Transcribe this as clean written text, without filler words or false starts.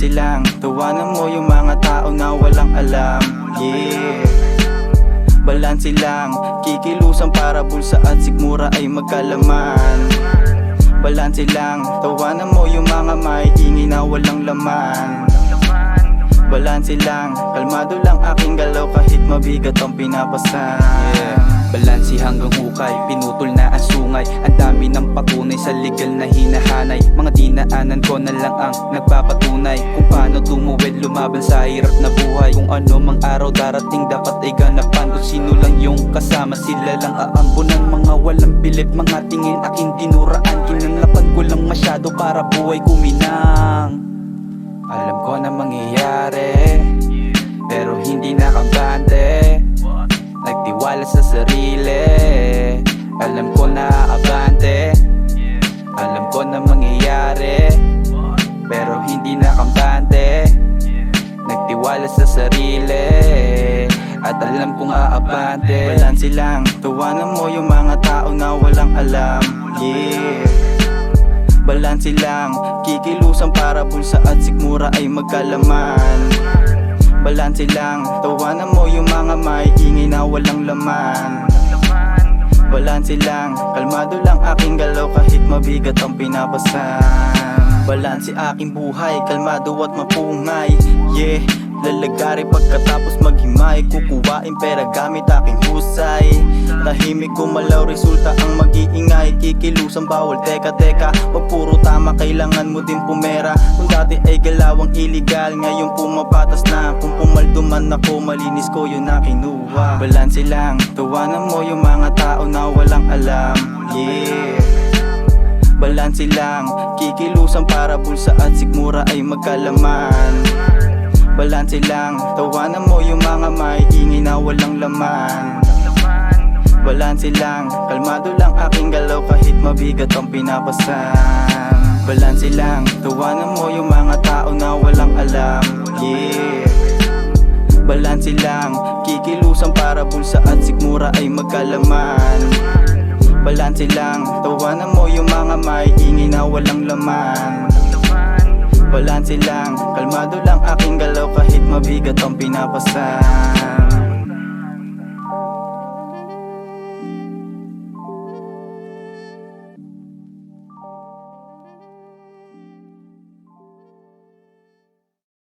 Balanse lang, tawanan mo yung mga tao na walang alam. Yeah. Balanse lang, kikilusan para bulsa at sikmura ay magkalaman. Balanse lang, tawanan mo yung mga maiingay na walang laman. Balanse lang, kalmado lang aking galaw kahit mabigat ang pinapasan. Yeah. Balanse hanggang hukay, pinutol na ang sungay. Ang dami ng patunay sa legal na hinahanay. Mga dinaanan ko na lang ang nagpapatunay kung paano tumuwid, lumaban sa hirap na buhay. Kung ano mang araw darating dapat ay ganapan. Kung sino lang yung kasama sila lang aambunan. Mga walang bilib, mga tingin aking dinuraan. Kinanlapan ko lang masyado para buhay kuminang. Alam ko na mangyayari, pero hindi nakabante. Nagtiwala sa sarili, alam ko na abante. Alam ko na mangyayari, pero hindi nakabante. Nagtiwala sa sarili, at alam kong aabante. Balanse lang, tawanan mo yung mga tao na walang alam. Yeah. Balanse lang, kikilusan para bulsa at sikmura ay magkalaman. Balanse lang, tawanan mo yung mga maiingay na walang laman. Balanse lang, kalmado lang aking galaw kahit mabigat ang pinapasan. Balanse aking buhay, kalmado at mapungay. Yeah, lalagari pagkatapos maghimay. Kukuwain pera gamit aking husay. Tahimik gumalaw, resulta ang mag-iingay. Kikilusan bawal, teka, wag puro tama, kailangan mo din pumera. Kung dati ay galawang illegal, ngayon pumapatas na. Kung pumalduman ako, malinis ko yun na kinuha. Balanse lang, tawanan mo yung mga tao na walang alam. Yeah. Balanse lang, kikilusan para bulsa at sikmura ay magkalaman. Balanse lang, tawanan mo yung mga maiingay na walang laman. Balanse lang, kalmado lang aking galaw kahit mabigat ang pinapasan. Balanse lang, tawanan mo yung mga tao na walang alam. Yeah. Balanse lang, kikilusan para bulsa at sikmura ay magkalaman. Balanse lang, tawanan mo yung mga maiingay na walang laman. Balanse lang, kalmado lang aking galaw kahit mabigat ang pinapasan.